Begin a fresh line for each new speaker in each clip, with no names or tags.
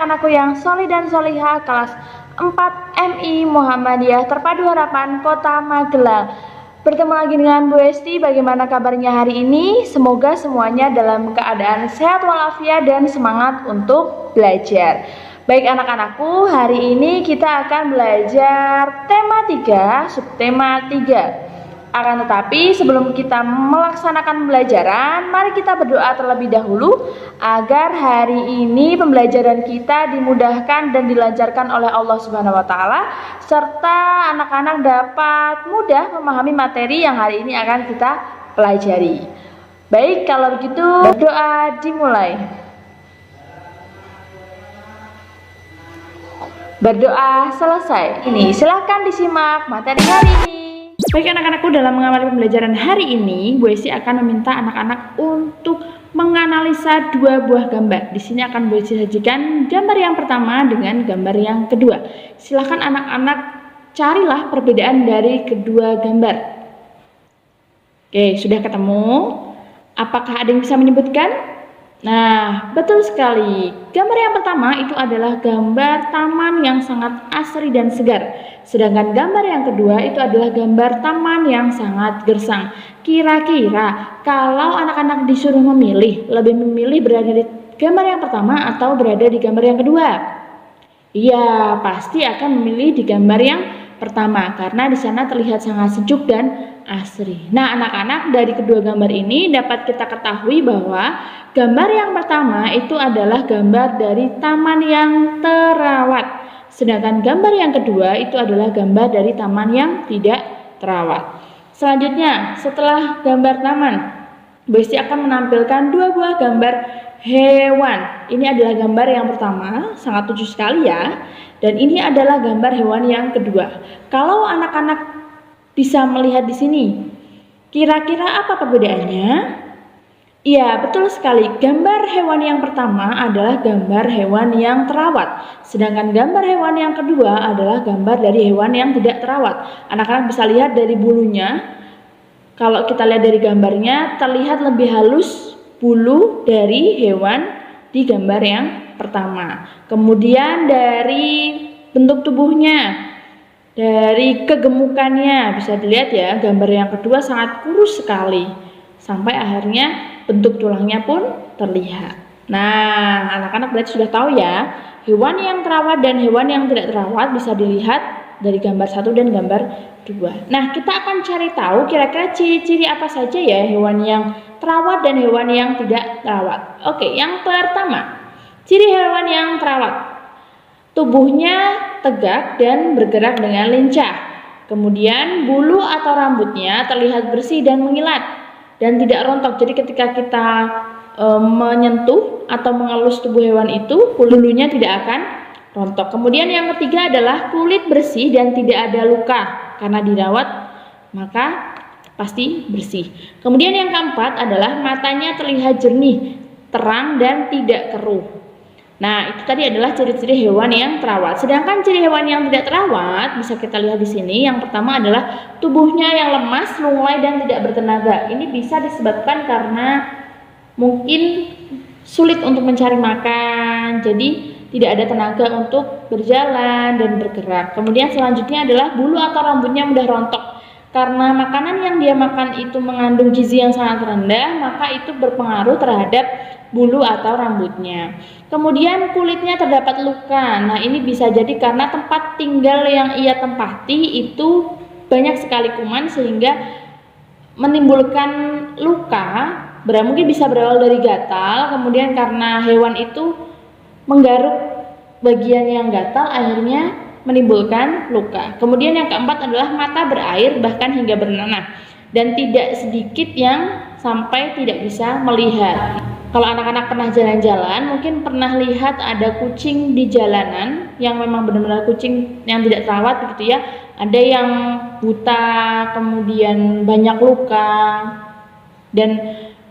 anak-anakku yang solih dan solihah kelas 4 MI Muhammadiyah Terpadu Harapan Kota Magelang. Bertemu lagi dengan Bu Esti. Bagaimana kabarnya hari ini? Semoga semuanya dalam keadaan sehat walafiat dan semangat untuk belajar. Baik anak-anakku, hari ini kita akan belajar tema 3, subtema 3. Akan tetapi sebelum kita melaksanakan pembelajaran, mari kita berdoa terlebih dahulu agar hari ini pembelajaran kita dimudahkan dan dilancarkan oleh Allah Subhanahu wa taala serta anak-anak dapat mudah memahami materi yang hari ini akan kita pelajari. Baik, kalau begitu berdoa dimulai. Berdoa selesai. Ini silahkan disimak materi hari ini. Baik anak-anakku, dalam mengamati pembelajaran hari ini, Bu Esti akan meminta anak-anak untuk menganalisa dua buah gambar. Di sini akan Bu Esti sajikan gambar yang pertama dengan gambar yang kedua. Silahkan anak-anak carilah perbedaan dari kedua gambar. Oke, sudah ketemu? Apakah ada yang bisa menyebutkan? Nah, betul sekali. Gambar yang pertama itu adalah gambar taman yang sangat asri dan segar. Sedangkan gambar yang kedua itu adalah gambar taman yang sangat gersang. Kira-kira kalau anak-anak disuruh memilih, lebih memilih berada di gambar yang pertama atau berada di gambar yang kedua? Iya, pasti akan memilih di gambar yang pertama karena di sana terlihat sangat sejuk dan asri. Nah, anak-anak, dari kedua gambar ini dapat kita ketahui bahwa gambar yang pertama itu adalah gambar dari taman yang terawat. Sedangkan gambar yang kedua itu adalah gambar dari taman yang tidak terawat. Selanjutnya, setelah gambar taman, Bu Esti akan menampilkan dua buah gambar hewan. Ini adalah gambar yang pertama, sangat lucu sekali ya. Dan ini adalah gambar hewan yang kedua. Kalau anak-anak bisa melihat di sini, kira-kira apa perbedaannya? Iya, betul sekali. Gambar hewan yang pertama adalah gambar hewan yang terawat. Sedangkan gambar hewan yang kedua adalah gambar dari hewan yang tidak terawat. Anak-anak bisa lihat dari bulunya. Kalau kita lihat dari gambarnya, terlihat lebih halus bulu dari hewan di gambar yang pertama. Kemudian dari bentuk tubuhnya, dari kegemukannya bisa dilihat ya, gambar yang kedua sangat kurus sekali. Sampai akhirnya bentuk tulangnya pun terlihat. Nah, anak-anak berarti sudah tahu ya, hewan yang terawat dan hewan yang tidak terawat bisa dilihat dari gambar 1 dan gambar 2. Nah, kita akan cari tahu kira-kira ciri-ciri apa saja ya hewan yang terawat dan hewan yang tidak terawat. Oke, yang pertama, ciri hewan yang terawat. Tubuhnya tegak dan bergerak dengan lincah. Kemudian bulu atau rambutnya terlihat bersih dan mengilat dan tidak rontok. Jadi ketika kita menyentuh atau mengelus tubuh hewan itu, bulunya tidak akan rontok. Kemudian yang ketiga adalah kulit bersih dan tidak ada luka. Karena dirawat maka pasti bersih. Kemudian yang keempat adalah matanya terlihat jernih, terang dan tidak keruh. Nah, itu tadi adalah ciri-ciri hewan yang terawat. Sedangkan ciri hewan yang tidak terawat bisa kita lihat di sini. Yang pertama adalah tubuhnya yang lemas, lunglai dan tidak bertenaga. Ini bisa disebabkan karena mungkin sulit untuk mencari makan, jadi tidak ada tenaga untuk berjalan dan bergerak. Kemudian selanjutnya adalah bulu atau rambutnya mudah rontok. Karena makanan yang dia makan itu mengandung gizi yang sangat rendah, maka itu berpengaruh terhadap bulu atau rambutnya. Kemudian kulitnya terdapat luka. Nah, ini bisa jadi karena tempat tinggal yang ia tempati itu banyak sekali kuman sehingga menimbulkan luka. Mungkin bisa berawal dari gatal, kemudian karena hewan itu menggaruk bagian yang gatal akhirnya menimbulkan luka. Kemudian yang keempat adalah mata berair bahkan hingga bernanah dan tidak sedikit yang sampai tidak bisa melihat. Kalau anak-anak pernah jalan-jalan, mungkin pernah lihat ada kucing di jalanan yang memang benar-benar kucing yang tidak terawat begitu ya. Ada yang buta, kemudian banyak luka, dan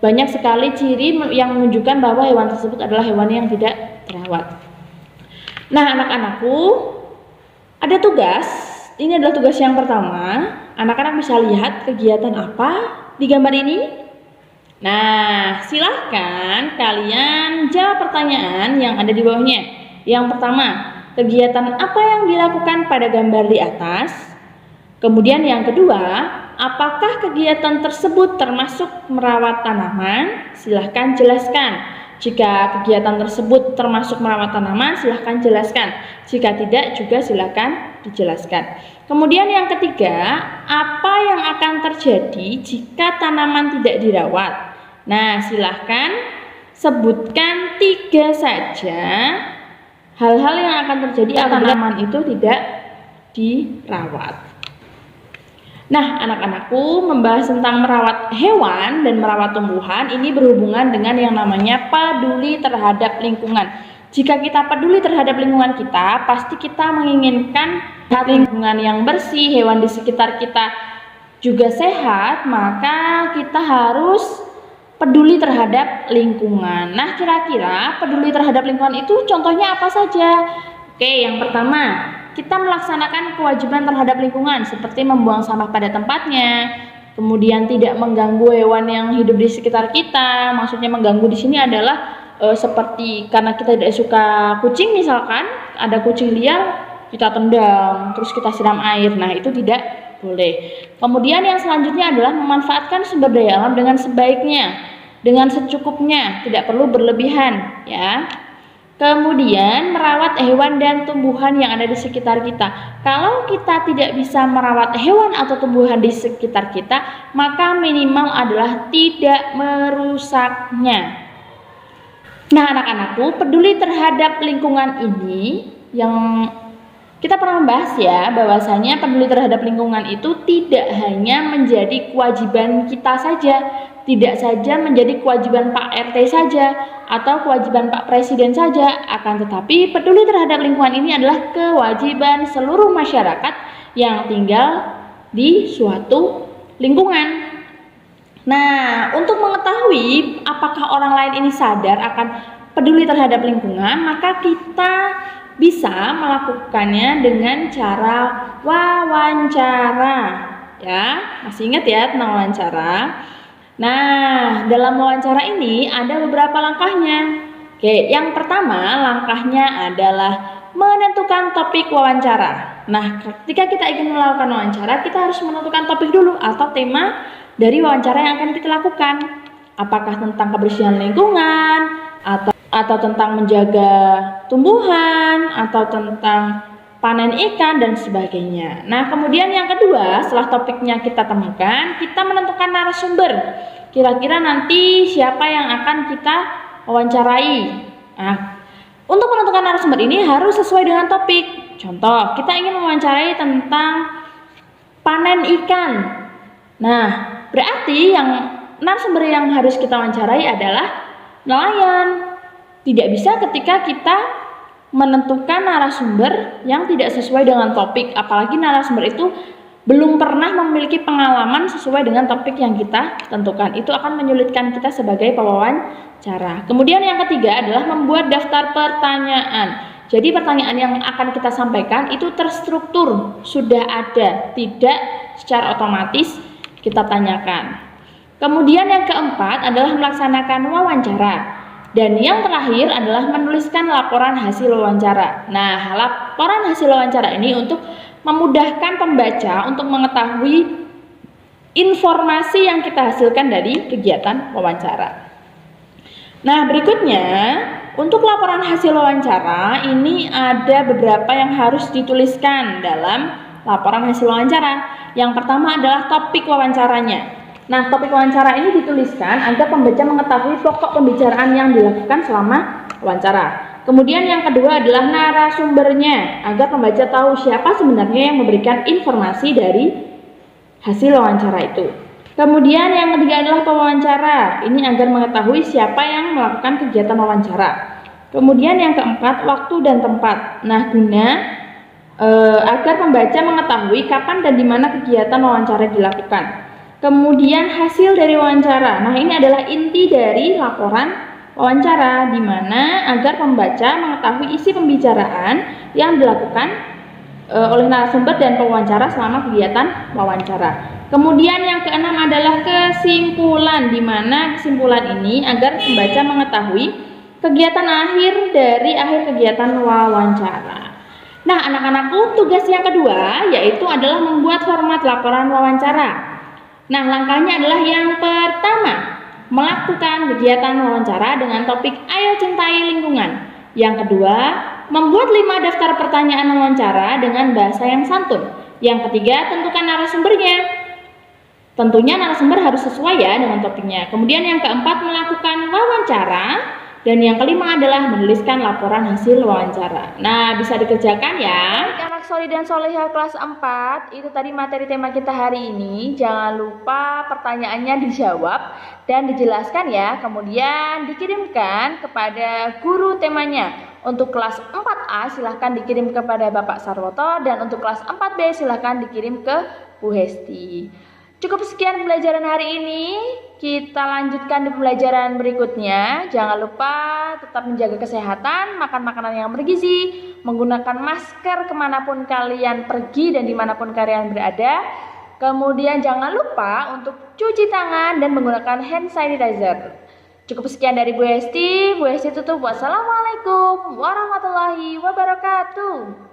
banyak sekali ciri yang menunjukkan bahwa hewan tersebut adalah hewan yang tidak terawat. Nah, anak-anakku, ada tugas. Ini adalah tugas yang pertama. Anak-anak bisa lihat kegiatan apa di gambar ini. Nah, silahkan kalian jawab pertanyaan yang ada di bawahnya. Yang pertama, kegiatan apa yang dilakukan pada gambar di atas? Kemudian yang kedua, apakah kegiatan tersebut termasuk merawat tanaman? Silahkan jelaskan. Jika kegiatan tersebut termasuk merawat tanaman, silahkan jelaskan. Jika tidak, juga silahkan dijelaskan. Kemudian yang ketiga, apa yang akan terjadi jika tanaman tidak dirawat? Nah, silahkan sebutkan 3 saja hal-hal yang akan terjadi apabila tanaman itu tidak dirawat. Nah, anak-anakku, membahas tentang merawat hewan dan merawat tumbuhan ini berhubungan dengan yang namanya peduli terhadap lingkungan. Jika kita peduli terhadap lingkungan kita, pasti kita menginginkan lingkungan yang bersih, hewan di sekitar kita juga sehat, maka kita harus peduli terhadap lingkungan. Nah, kira-kira peduli terhadap lingkungan itu contohnya apa saja? Oke, yang pertama, kita melaksanakan kewajiban terhadap lingkungan seperti membuang sampah pada tempatnya, kemudian tidak mengganggu hewan yang hidup di sekitar kita. Maksudnya mengganggu di sini adalah seperti karena kita tidak suka kucing, misalkan ada kucing liar kita tendang, terus kita siram air. Nah, itu tidak boleh. Kemudian yang selanjutnya adalah memanfaatkan sumber daya alam dengan sebaiknya, dengan secukupnya, tidak perlu berlebihan, ya. Kemudian merawat hewan dan tumbuhan yang ada di sekitar kita. Kalau kita tidak bisa merawat hewan atau tumbuhan di sekitar kita, maka minimal adalah tidak merusaknya. Nah, anak-anakku, peduli terhadap lingkungan ini yang kita pernah membahas ya, bahwasanya peduli terhadap lingkungan itu tidak hanya menjadi kewajiban kita saja, tidak saja menjadi kewajiban Pak RT saja atau kewajiban Pak Presiden saja, akan tetapi peduli terhadap lingkungan ini adalah kewajiban seluruh masyarakat yang tinggal di suatu lingkungan. Nah, untuk mengetahui apakah orang lain ini sadar akan peduli terhadap lingkungan, maka kita bisa melakukannya dengan cara wawancara. Ya, masih ingat ya tentang wawancara? Nah, dalam wawancara ini ada beberapa langkahnya. Oke, yang pertama langkahnya adalah menentukan topik wawancara. Nah, ketika kita ingin melakukan wawancara, kita harus menentukan topik dulu atau tema dari wawancara yang akan kita lakukan. Apakah tentang kebersihan lingkungan, atau tentang menjaga tumbuhan, atau tentang panen ikan dan sebagainya. Nah, kemudian yang kedua, setelah topiknya kita temukan, kita menentukan narasumber. Kira-kira nanti siapa yang akan kita wawancarai. Nah, untuk menentukan narasumber ini harus sesuai dengan topik. Contoh, kita ingin mewawancarai tentang panen ikan. Nah, berarti yang narasumber yang harus kita wawancarai adalah nelayan. Tidak bisa ketika kita menentukan narasumber yang tidak sesuai dengan topik, apalagi narasumber itu belum pernah memiliki pengalaman sesuai dengan topik yang kita tentukan. Itu akan menyulitkan kita sebagai pewawancara. Kemudian yang ketiga adalah membuat daftar pertanyaan. Jadi pertanyaan yang akan kita sampaikan itu terstruktur, sudah ada, tidak secara otomatis kita tanyakan. Kemudian yang keempat adalah melaksanakan wawancara. Dan yang terakhir adalah menuliskan laporan hasil wawancara. Nah, laporan hasil wawancara ini untuk memudahkan pembaca untuk mengetahui informasi yang kita hasilkan dari kegiatan wawancara. Nah, berikutnya untuk laporan hasil wawancara ini ada beberapa yang harus dituliskan dalam laporan hasil wawancara. Yang pertama adalah topik wawancaranya. Nah, topik wawancara ini dituliskan agar pembaca mengetahui pokok pembicaraan yang dilakukan selama wawancara. Kemudian yang kedua adalah narasumbernya, agar pembaca tahu siapa sebenarnya yang memberikan informasi dari hasil wawancara itu. Kemudian yang ketiga adalah pewawancara, ini agar mengetahui siapa yang melakukan kegiatan wawancara. Kemudian yang keempat, waktu dan tempat. Nah, guna agar pembaca mengetahui kapan dan di mana kegiatan wawancara dilakukan. Kemudian hasil dari wawancara. Nah, ini adalah inti dari laporan wawancara, di mana agar pembaca mengetahui isi pembicaraan yang dilakukan oleh narasumber dan pewawancara selama kegiatan wawancara. Kemudian yang keenam adalah kesimpulan, di mana kesimpulan ini agar pembaca mengetahui kegiatan akhir dari akhir kegiatan wawancara. Nah, anak-anakku, tugas yang kedua yaitu adalah membuat format laporan wawancara. Nah, langkahnya adalah yang pertama, melakukan kegiatan wawancara dengan topik Ayo Cintai Lingkungan. Yang kedua, membuat 5 daftar pertanyaan wawancara dengan bahasa yang santun. Yang ketiga, tentukan narasumbernya. Tentunya narasumber harus sesuai ya dengan topiknya. Kemudian yang keempat, melakukan wawancara. Dan yang kelima adalah menuliskan laporan hasil wawancara. Nah, bisa dikerjakan ya. Anak Soli dan Soleha kelas 4, itu tadi materi tema kita hari ini. Jangan lupa pertanyaannya dijawab dan dijelaskan ya. Kemudian dikirimkan kepada guru temanya. Untuk kelas 4A silahkan dikirim kepada Bapak Sarwoto, dan untuk kelas 4B silahkan dikirim ke Bu Hesti. Cukup sekian pembelajaran hari ini. Kita lanjutkan di pembelajaran berikutnya. Jangan lupa tetap menjaga kesehatan, makan makanan yang bergizi, menggunakan masker kemanapun kalian pergi dan dimanapun kalian berada. Kemudian jangan lupa untuk cuci tangan dan menggunakan hand sanitizer. Cukup sekian dari Bu Hesti. Bu Hesti tutup. Wassalamualaikum warahmatullahi wabarakatuh.